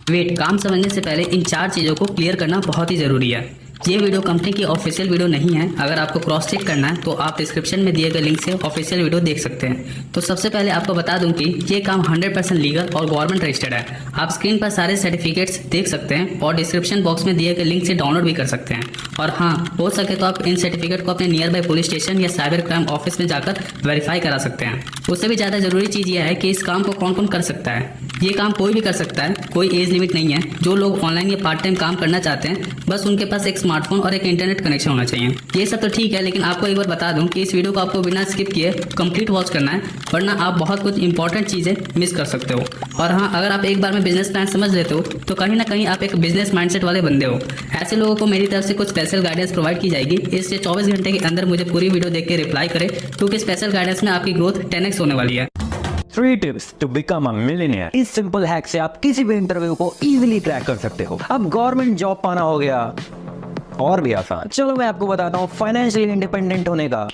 Wait, काम समझने से पहले इन 4 चीज़ों को क्लियर करना बहुत ही ज़रूरी है। ये वीडियो कंपनी की ऑफिशियल वीडियो नहीं है। अगर आपको क्रॉस चेक करना है तो आप डिस्क्रिप्शन में दिए गए लिंक से ऑफिशियल वीडियो देख सकते हैं। तो सबसे पहले आपको बता दूं कि ये काम 100% लीगल और गवर्नमेंट रजिस्टर्ड है। आप स्क्रीन पर सारे सर्टिफिकेट्स देख सकते हैं और डिस्क्रिप्शन बॉक्स में दिए गए लिंक से डाउनलोड भी कर सकते हैं। और हाँ, हो सके तो आप इन सर्टिफिकेट को अपने नियर बाय पुलिस स्टेशन या साइबर क्राइम ऑफिस में जाकर वेरीफाई करा सकते हैं। उससे भी ज़्यादा ज़रूरी चीज़ यह है कि इस काम को कौन कौन कर सकता है। ये काम कोई भी कर सकता है, कोई एज लिमिट नहीं है। जो लोग ऑनलाइन या पार्ट टाइम काम करना चाहते हैं, बस उनके पास एक स्मार्टफोन और एक इंटरनेट कनेक्शन होना चाहिए। ये सब तो ठीक है, लेकिन आपको एक बार बता दूं कि इस वीडियो को आपको बिना स्किप किए कंप्लीट वॉच करना है, वरना आप बहुत कुछ इंपॉर्टेंट चीज़ें मिस कर सकते हो। और हाँ, अगर आप एक बार में बिजनेस प्लान समझ लेते हो तो कहीं ना कहीं आप एक बिजनेस माइंडसेट वाले बंदे हो। ऐसे लोगों को मेरी तरफ से कुछ स्पेशल गाइडेंस प्रोवाइड की जाएगी। इससे 24 घंटे के अंदर मुझे पूरी वीडियो देख के रिप्लाई करें, क्योंकि स्पेशल गाइडेंस में आपकी ग्रोथ 10x होने वाली है। 3 tips to become a millionaire. इस सिंपल हैक से आप किसी भी इंटरव्यू को इजीली क्रैक कर सकते हो। अब गवर्नमेंट जॉब पाना हो गया और भी आसान। चलो मैं आपको बताता हूँ फाइनेंशियली इंडिपेंडेंट होने का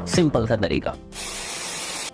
सिंपल सा तरीका।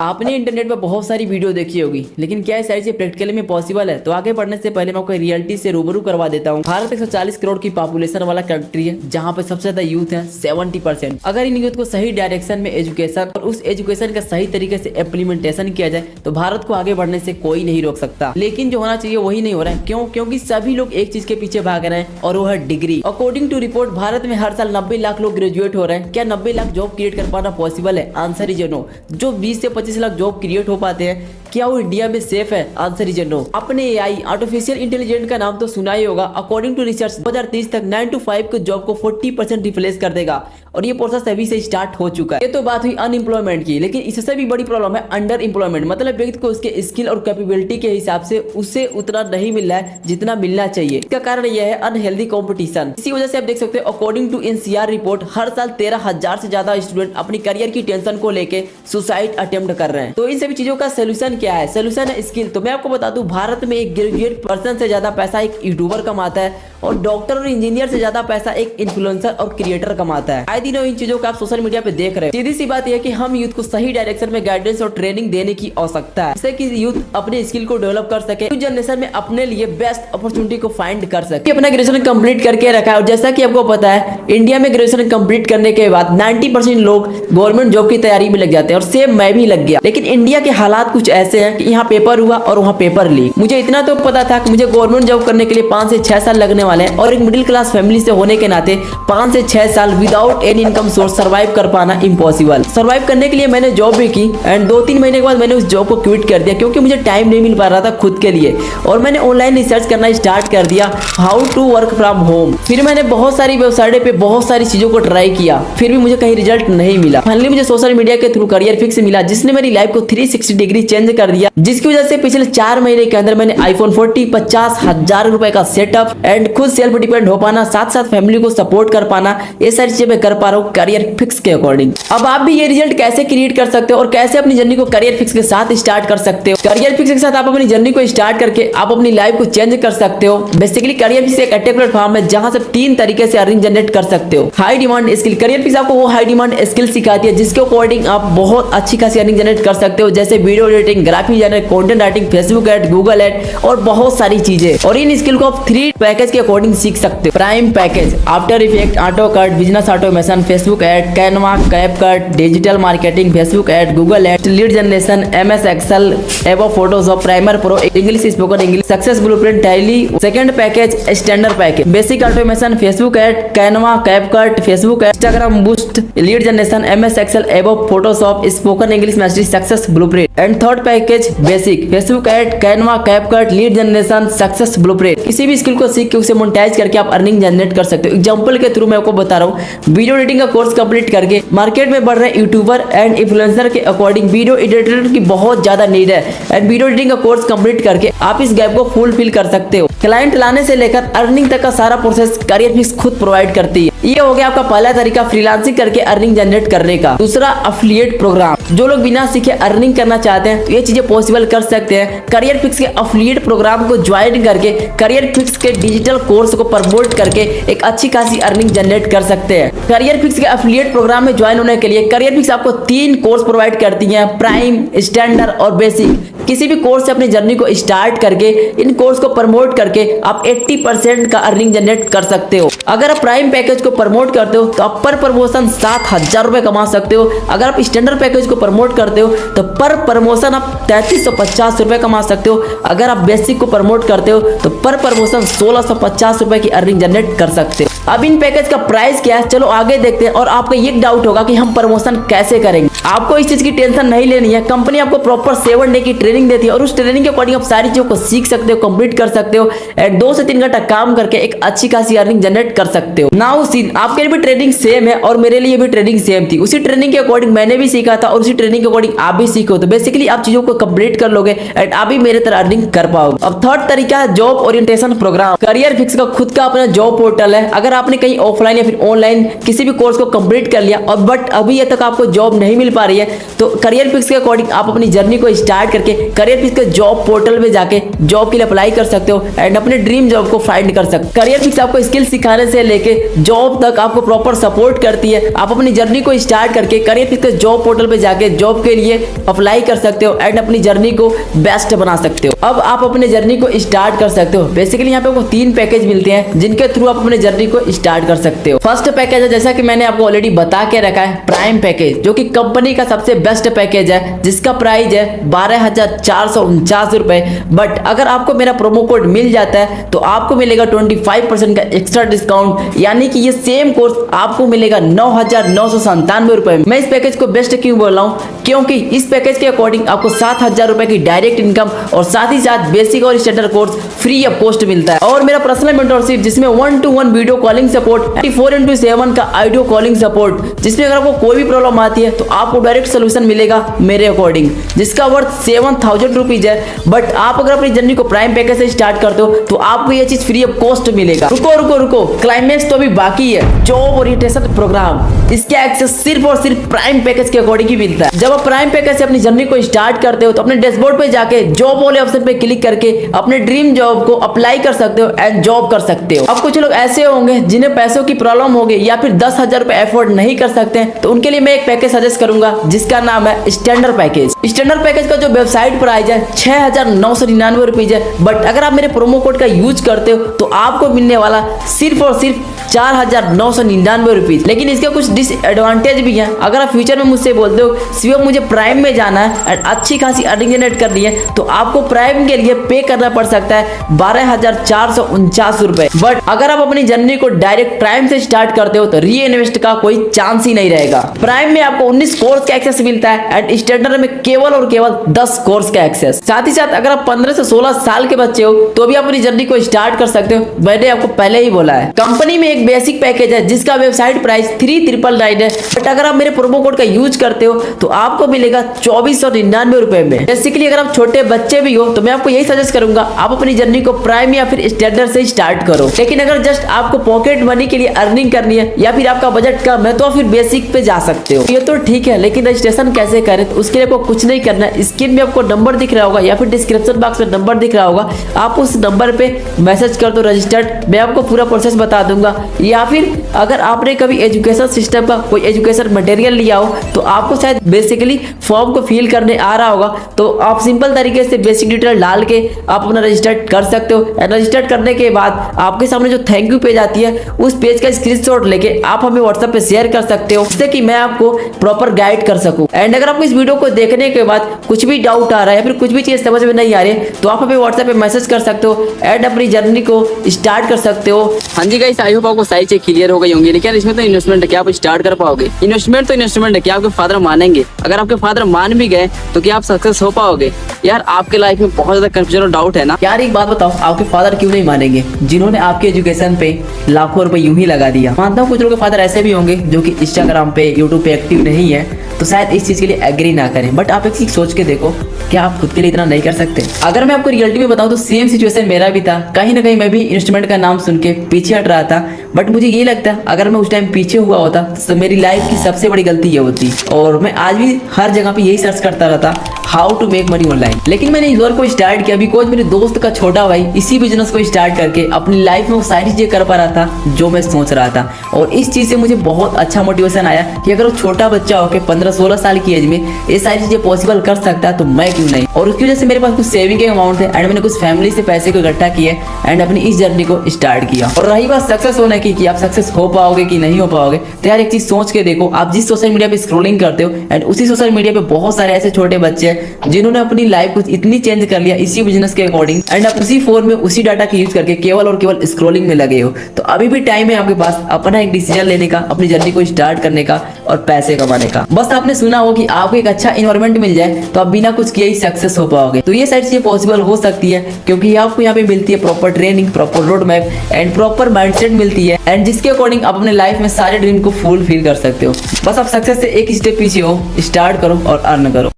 आपने इंटरनेट पर बहुत सारी वीडियो देखी होगी, लेकिन क्या ये सारी चीजें प्रैक्टिकली में पॉसिबल है? तो आगे बढ़ने से पहले मैं आपको रियलिटी से रूबरू करवा देता हूँ। भारत 140 करोड़ की पॉपुलेशन वाला कंट्री है, जहाँ पे सबसे ज्यादा यूथ है 70%। अगर इन यूथ को सही डायरेक्शन में एजुकेशन और उस एजुकेशन का सही तरीके से इम्प्लीमेंटेशन किया जाए तो भारत को आगे बढ़ने से कोई नहीं रोक सकता। लेकिन जो होना चाहिए वही नहीं हो रहा है। क्यों? क्योंकि सभी लोग एक चीज के पीछे भाग रहे हैं और वो है degree. According to report Bharat में हर साल 90 लाख लोग ग्रेजुएट हो रहे हैं। क्या 90 लाख जॉब क्रिएट कर पाना पॉसिबल है? Answer is no. जो 20 से 25 लाख जॉब क्रिएट हो पाते हैं, क्या वो इंडिया में सेफ है? Answer is no. आपने एआई आर्टिफिशियल इंटेलिजेंस का नाम तो सुना ही होगा। अकॉर्डिंग टू रिसर्च 2030 तक 9 to 5 के जॉब को 40% रिप्लेस कर देगा और ये प्रोसेस अभी से स्टार्ट हो चुका है। ये तो बात हुई अनएम्प्लॉयमेंट की, लेकिन इससे भी बड़ी प्रॉब्लम है अंडर एम्प्लॉयमेंट। मतलब व्यक्ति को उसके स्किल और कैपेबिलिटी के हिसाब से उसे उतना नहीं मिल रहा है जितना मिलना चाहिए। इसका कारण यह है अनहेल्दी कॉम्पिटिशन। इसी वजह से आप देख सकते हो अकॉर्डिंग टू एनसीआर रिपोर्ट हर साल 13,000 से ज्यादा स्टूडेंट अपनी करियर की टेंशन को लेकर सुसाइड अटेम्प्ट कर रहे हैं। तो इन सभी चीजों का सोल्यूशन क्या है? सोल्यूशन है स्किल। तो मैं आपको बता दूं, भारत में एक ग्रेजुएट पर्सन से ज्यादा पैसा एक यूट्यूबर कमाता है और डॉक्टर और इंजीनियर से ज्यादा पैसा एक इन्फ्लुएंसर और क्रिएटर कमाता है। आए दिन इन चीजों को आप सोशल मीडिया पे देख रहे हैं। सीधी सी बात यह है कि हम यूथ को सही डायरेक्शन में गाइडेंस और ट्रेनिंग देने की आवश्यकता है, जिससे कि यूथ अपने स्किल को डेवलप कर सके, न्यू जनरेशन में अपने लिए बेस्ट अपॉर्चुनिटी को फाइंड कर सके। अपना ग्रेजुएशन कंप्लीट करके रखा है और जैसा कि आपको पता है इंडिया में ग्रेजुएशन कंप्लीट करने के बाद 90% लोग गवर्नमेंट जॉब की तैयारी में लग जाते हैं और सेम मैं भी लग गया। लेकिन इंडिया के हालात कुछ ऐसे हैं कि यहाँ पेपर हुआ और वहाँ पेपर लीक। मुझे इतना तो पता था कि मुझे गवर्नमेंट जॉब करने के लिए 5 से 6 साल लगने वाले हैं और एक मिडिल क्लास फैमिली से होने के नाते 5 से 6 साल without any income source survive कर पाना इम्पॉसिबल। सर्वाइव करने के लिए मैंने जॉब भी की एंड 2-3 महीने के बाद मैंने उस जॉब को क्विट कर दिया, क्योंकि मुझे टाइम नहीं मिल पा रहा था खुद के लिए। और मैंने ऑनलाइन रिसर्च करना स्टार्ट कर दिया, how to work from home. फिर मैंने बहुत सारी वेबसाइट पे बहुत सारी चीजों को ट्राई किया, फिर भी मुझे कहीं रिजल्ट नहीं मिला। फाइनली मुझे सोशल मीडिया के थ्रू करियर फिक्स मिला, जिसने मेरी लाइफ को 360 डिग्री चेंज कर दिया, जिसकी वजह से पिछले 4 महीने के अंदर मैंने आईफोन 40 50,000 रुपए का सेटअप एंड खुद सेल्फ डिपेंड हो पाना, साथ साथ फैमिली को सपोर्ट कर पाना, ये सारी चीजें मैं कर पा रहा हूँ करियर फिक्स के अकॉर्डिंग। अब आप भी ये रिजल्ट कैसे क्रिएट कर सकते हो और कैसे अपनी जर्नी को करियर फिक्स के साथ स्टार्ट कर सकते हो? करियर फिक्स के साथ आप अपनी जर्नी को स्टार्ट करके आप अपनी लाइफ को चेंज कर सकते हो। बेसिकली करियर फिक्स एक ऐसे प्लेटफॉर्म है जहां से 3 तरीके से अर्निंग जनरेट कर सकते हो। High demand skill, career fix आपको वो हाई डिमांड स्किल सिखाती है जिसके अकॉर्डिंग आप बहुत अच्छी खासी अर्निंग जनरेट कर सकते हो, जैसे video editing, graphic designer, content writing, Facebook ad, Google ad और बहुत सारी चीजें। और इन स्किल को आप 3 पैकेज के अकॉर्डिंग सीख सकते हो। Prime package, after effect, AutoCAD, business automation, Facebook ad, Canva, CapCut, digital marketing, Facebook ad, Google ad, lead generation, MS Excel, एवो Photoshop, primer pro, English spoken English, success blueprint, tally. Second package standard package, basic automation, Facebook ad, Canva, CapCut, Facebook ad, Instagram boost, lead generation, MS Excel, एवो Photoshop, spoken English mastery, success blueprint. And third package basic, Facebook ad, Canva, CapCut, lead generation, success blueprint. किसी भी skill को सीख के उसे monetise करके आप earning generate कर सकते हो। एग्जांपल के थ्रू मैं आपको बता रहा हूँ, वीडियो एडिटिंग का कोर्स कंप्लीट करके मार्केट में बढ़ रहे यूट्यूबर एंड इन्फ्लुएंसर के अकॉर्डिंग वीडियो एडिटर की बहुत ज्यादा नीड है एंड वीडियो एडिटिंग का कोर्स कंप्लीट करके आप इस गैप को फुलफिल कर सकते हो। क्लाइंट लाने से लेकर अर्निंग तक का सारा प्रोसेस करियर फिक्स खुद प्रोवाइड करती है। ये हो गया आपका पहला तरीका फ्रीलांसिंग करके अर्निंग जनरेट करने का। दूसरा अफिलिएट प्रोग्राम, जो लोग बिना सीखे अर्निंग करना चाहते हैं तो ये चीजें पॉसिबल कर सकते हैं। करियर फिक्स के अफिलिएट प्रोग्राम को ज्वाइन करके करियर फिक्स के डिजिटल कोर्स को प्रमोट करके एक अच्छी खासी अर्निंग जनरेट कर सकते हैं। करियर फिक्स के अफिलिएट प्रोग्राम में ज्वाइन होने के लिए करियर फिक्स आपको 3 कोर्स प्रोवाइड करती है, प्राइम, स्टैंडर्ड और बेसिक। किसी भी कोर्स से अपनी जर्नी को स्टार्ट करके इन कोर्स को प्रमोट करके आप 80% का अर्निंग जनरेट कर सकते हो। अगर आप प्राइम पैकेज को प्रमोट करते हो तो आप पर प्रमोशन 7,000 रुपए कमा सकते हो। अगर आप स्टैंडर्ड पैकेज को प्रमोट करते हो तो पर प्रमोशन आप 3350 रुपए कमा सकते हो। अगर आप बेसिक को प्रमोट करते हो तो पर प्रमोशन 1650 रुपए की अर्निंग जनरेट कर सकते हो। अब इन पैकेज का प्राइस क्या है, चलो आगे देखते हैं। और आपका ये डाउट होगा कि हम प्रमोशन कैसे करेंगे। आपको इस चीज की टेंशन नहीं लेनी है। कंपनी आपको प्रॉपर 7 डे की ट्रेनिंग देती है और उस ट्रेनिंग के अकॉर्डिंग आप सारी चीजों को सीख सकते हो, कंप्लीट कर सकते हो एंड 2 से 3 घंटा काम करके एक अच्छी खासी अर्निंग जनरेट कर सकते हो। नाउ सीन आपके लिए भी ट्रेनिंग सेम है और मेरे लिए भी ट्रेनिंग सेम थी। उसी ट्रेनिंग के अकॉर्डिंग मैंने भी सीखा था और उसी ट्रेनिंग के अकॉर्डिंग आप भी सीखो तो बेसिकली आप चीजों को कंप्लीट कर लोगे एंड आप भी मेरे तरह अर्निंग कर पाओगे। अब थर्ड तरीका है job orientation program. Career fix का खुद का अपना जॉब पोर्टल है। अगर आपने कहीं ऑफलाइन या फिर ऑनलाइन किसी भी कोर्स को कंप्लीट कर लिया और बट अभी तक आपको जॉब नहीं मिल पा रही है तो करियर फिक्स के अकॉर्डिंग आप अपनी जर्नी को स्टार्ट करके करियर फिक्स के जॉब पोर्टल में जाके जॉब के लिए अप्लाई कर सकते हो एंड अपने ड्रीम जॉब को फाइंड कर सकते हो। करियर फिक्स आपको स्किल सिखाने से लेके जॉब तक आपको प्रॉपर सपोर्ट करती है। आप अपनी जर्नी को स्टार्ट करके करियर फिक्स के जॉब पोर्टल पे जाके जॉब के लिए अप्लाई कर सकते हो एंड अपनी जर्नी को बेस्ट बना सकते हो। अब आप अपने जर्नी को स्टार्ट कर सकते हो। बेसिकली यहाँ पे आपको 3 पैकेज मिलते हैं जिनके थ्रू आप अपने जर्नी को स्टार्ट कर सकते हो। फर्स्ट पैकेज है जैसा कि मैंने आपको ऑलरेडी बता के रखा है प्राइम पैकेज, जो कि कंपनी का सबसे बेस्ट पैकेज है जिसका प्राइस है 12,449 रुपए। बट अगर आपको मेरा प्रोमो कोड मिल जाता है तो आपको मिलेगा 25% का एक्स्ट्रा डिस्काउंट, यानी कि ये सेम कोर्स आपको मिलेगा 9,997 रुपए में। मैं इस पैकेज को बेस्ट क्यों बोल रहा हूँ, क्योंकि इस पैकेज के अकॉर्डिंग आपको 7,000 रुपए की डायरेक्ट इनकम और साथ ही साथ बेसिक और standard course free of cost मिलता है और मेरा पर्सनल मेंटरशिप जिसमें 1-to-1 वीडियो कॉलिंग सपोर्ट, 24/7 का ऑडियो कॉलिंग सपोर्ट, जिसमें अगर आपको कोई भी प्रॉब्लम आती है तो आपको डायरेक्ट सोल्यूशन मिलेगा मेरे अकॉर्डिंग, जिसका वर्थ 7,000 रुपीज है। बट आप अगर अपनी जर्नी को प्राइम पैकेज से स्टार्ट करते हो तो आपको ये चीज फ्री ऑफ कॉस्ट मिलेगा। रुको क्लाइमेक्स तो अभी बाकी है। जॉब ओरिएंटेशन प्रोग्राम, इसका एक्सेस सिर्फ और सिर्फ प्राइम पैकेज के अकॉर्डिंग ही मिलता है। जब आप प्राइम पैकेज से अपनी जर्नी को स्टार्ट करते हो तो अपने डैशबोर्ड पे जाके जॉब वाले ऑप्शन पे क्लिक करके अपने ड्रीम जॉब को अप्लाई कर सकते हो एंड जॉब कर सकते हो। अब कुछ लोग ऐसे होंगे जिन्हें पैसों की प्रॉब्लम होगी या फिर 10,000 रुपए अफोर्ड नहीं कर सकते, तो उनके लिए मैं एक पैकेज सजेस्ट करूंगा जिसका नाम है स्टैंडर्ड पैकेज। स्टैंडर्ड पैकेज का जो वेबसाइट प्राइस है 6,999 रुपीज है। बट अगर आप मेरे प्रोमो कोड का यूज करते हो तो आपको मिलने वाला सिर्फ और सिर्फ 4,999 रुपीज। लेकिन इसके कुछ डिसएडवांटेज भी हैं। अगर आप फ्यूचर में मुझसे बोलते हो शिवम मुझे प्राइम में जाना है और अच्छी खासी अर्निंग जनरेट करनी है तो आपको प्राइम के लिए पे करना पड़ सकता है 12,449 रुपए। बट अगर आप अपनी जर्नी को डायरेक्ट प्राइम से स्टार्ट करते हो तो री इन्वेस्ट का कोई चांस ही नहीं रहेगा। प्राइम में आपको 19 कोर्स का एक्सेस मिलता है एंड स्टैंडर्ड में केवल और केवल 10 कोर्स का एक्सेस। साथ ही साथ अगर आप 15 से 16 साल के बच्चे हो तो भी अपनी जर्नी को स्टार्ट कर सकते हो। मैंने आपको पहले ही बोला है। कंपनी में एक बेसिक पैकेज है जिसका वेबसाइट प्राइस 3,999 है। बट अगर आप मेरे प्रोमो कोड का यूज करते हो तो आपको मिलेगा 2,499 रुपए में। बेसिकली अगर आप छोटे बच्चे भी हो तो मैं आपको यही सजेस्ट करूंगा आप अपनी जर्नी को प्राइम या फिर स्टैंडर्ड से स्टार्ट करो। लेकिन अगर जस्ट आपको पॉकेट मनी के लिए अर्निंग करनी है या फिर आपका बजट कम है तो फिर बेसिक पे जा सकते हो। ये तो ठीक है, लेकिन रजिस्ट्रेशन कैसे करें तो उसके लिए आपको कुछ नहीं करना है। स्क्रीन में आपको नंबर दिख रहा होगा या फिर डिस्क्रिप्शन बॉक्स में नंबर दिख रहा होगा, आप उस नंबर पे मैसेज कर दो रजिस्टर्ड। मैं आपको पूरा प्रोसेस बता दूंगा। या फिर अगर आपने कभी एजुकेशन सिस्टम का कोई एजुकेशन मटेरियल लिया हो तो आपको शायद बेसिकली फॉर्म को फिल करने आ रहा होगा, तो आप सिंपल तरीके से बेसिक डिटेल डाल के आप अपना रजिस्टर्ड कर सकते हो। रजिस्टर्ड करने के बाद आपके सामने जो थैंक यू पेज आती है उस पेज का स्क्रीनशॉट लेके आप हमें व्हाट्सएप पे शेयर कर सकते हो, जिससे कि मैं आपको प्रॉपर गाइड कर सकूं। एंड अगर आपको इस वीडियो को देखने के बाद कुछ भी डाउट आ रहा है या फिर कुछ भी चीज समझ में नहीं आ रही है तो आप हमें व्हाट्सएप पे मैसेज कर सकते हो एंड अपनी जर्नी को स्टार्ट कर सकते हो। हाँ जी गाइस, आई होप आपको सारी चीज क्लियर हो गई होंगी। लेकिन इसमें तो इन्वेस्टमेंट है, क्या आप स्टार्ट कर पाओगे? इन्वेस्टमेंट तो इन्वेस्टमेंट है, क्या आपके फादर मानेंगे? अगर आपके फादर मान भी गए तो क्या आप सक्सेस हो पाओगे? यार आपके लाइफ में बहुत ज्यादा कंफ्यूजन और डाउट है ना। यार एक बात बताओ, आपके फादर क्यों नहीं मानेंगे जिन्होंने आपके एजुकेशन पे लाखों रुपए यूं ही लगा दिया? मानता हूँ कुछ लोगों के फादर ऐसे भी होंगे जो कि इंस्टाग्राम पे यूट्यूब पे एक्टिव नहीं है तो शायद इस चीज के लिए एग्री ना करें। बट आप एक चीज सोच के देखो, क्या आप खुद के लिए इतना नहीं कर सकते? अगर मैं आपको रियलिटी में बताऊं तो सेम सिचुएशन मेरा भी था। कहीं ना कहीं मैं भी इंस्ट्रूमेंट का नाम सुन के पीछे हट रहा था। बट मुझे ये लगता है अगर मैं उस टाइम पीछे हुआ होता तो मेरी लाइफ की सबसे बड़ी गलती ये होती। और मैं आज भी हर जगह पे यही सर्च करता रहता how to make money online. लेकिन मैंने इस दौर को स्टार्ट किया बिकॉज मेरे दोस्त का छोटा भाई इसी बिजनेस को स्टार्ट करके अपनी लाइफ में वो सारी चीजें कर पा रहा था जो मैं सोच रहा था। और इस चीज से मुझे बहुत अच्छा मोटिवेशन आया कि अगर वो छोटा बच्चा होकर 15-16 साल की एज में ये सारी चीजें पॉसिबल कर सकता है, तो मैं क्यों नहीं। और उसकी वजह से मेरे पास कुछ सेविंग के अमाउंट थे एंड मैंने कुछ फैमिली से पैसे को इकट्ठा किए एंड अपनी इस जर्नी को स्टार्ट किया। और रही बात सक्सेस होने की कि आप सक्सेस हो पाओगे कि नहीं हो पाओगे, तो यार एक चीज सोच के देखो, आप जिस सोशल मीडिया पे स्क्रॉलिंग करते हो एंड उसी सोशल मीडिया पे बहुत सारे ऐसे छोटे बच्चे हैं जिन्होंने अपनी लाइफ कुछ इतनी चेंज कर लिया इसी बिजनेस के अकॉर्डिंग एंड आप उसी फोन में उसी डाटा की यूज करके केवल और केवल स्क्रॉलिंग में लगे हो। तो अभी भी टाइम है आपके पास अपना एक डिसीजन लेने का, अपनी जर्नी को स्टार्ट करने का और पैसे कमाने का। बस आपने सुना हो कि आपको एक अच्छा इन्वायरमेंट मिल जाए तो आप बिना कुछ किए ही सक्सेस हो पाओगे। तो ये सारी चीजें पॉसिबल हो सकती है क्योंकि आपको यहाँ पे मिलती है proper training, proper road map and proper mindset मिलती है एंड जिसके अकॉर्डिंग आप अपने लाइफ में सारे ड्रीम को फुलफिल कर सकते हो। बस आप सक्सेस से एक स्टेप पीछे हो, स्टार्ट करो और अर्न करो।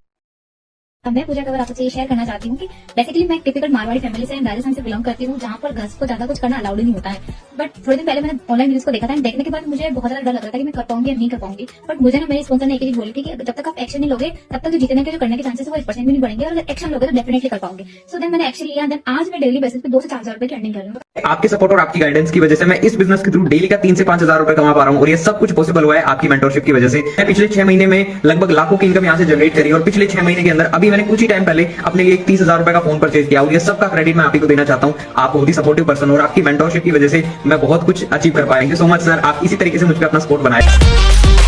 अब मैं पूजा कवर आपसे ये शेयर करना चाहती हूँ कि बेसिकली मैं एक टिपिकल मारवाड़ी फैमिली से राजस्थान से बिलोंग करती हूँ, जहाँ पर गर्ल्स को ज्यादा कुछ करना अलाउड नहीं होता है। बट थोड़े दिन पहले मैंने ऑनलाइन वीडियोस को देखा था, देखने के बाद मुझे बहुत ज्यादा डर लग रहा था कि मैं कर पाऊंगी या नहीं कर पाऊंगी। बट मुझे ना मेरे स्पॉन्सर ने एक चीज बोली थी कि जब तक आप एक्शन नहीं लोगे तब तक जो जीतने के जो करने के चांसेस वो 1% भी नहीं बढ़ेंगे, और अगर एक्शन लोगे तो डेफिनेटली कर पाओगे। सो देन मैंने एक्शन लिया, देन आज मैं डेली बेसिस पे 2 से 4 हजार रुपए की अर्निंग कर रही हूँ। आपके सपोर्ट और आपकी गाइडेंस की वजह से मैं इस बिजनेस के थ्रू डेली का 3 से 5 हजार रुपए कमा पा रहा हूँ और ये सब कुछ पॉसिबल हुआ है आपकी मेंटरशिप की वजह से। मैं पिछले 6 महीने में लगभग लाखों की इनकम यहाँ से जनरेट करी और पिछले 6 महीने के अंदर अभी मैंने कुछ ही टाइम पहले अपने लिए 30,000 रुपए का फोन परचेज किया और ये सब का क्रेडिट मैं आप ही को देना चाहता हूँ। आप बहुत ही सपोर्टिव पर्सन और आपकी मेंटरशिप की वजह से मैं बहुत कुछ अचीव कर पाएंगे। सो मच सर, आप इसी तरीके से मुझ पर अपना सपोर्ट बनाए।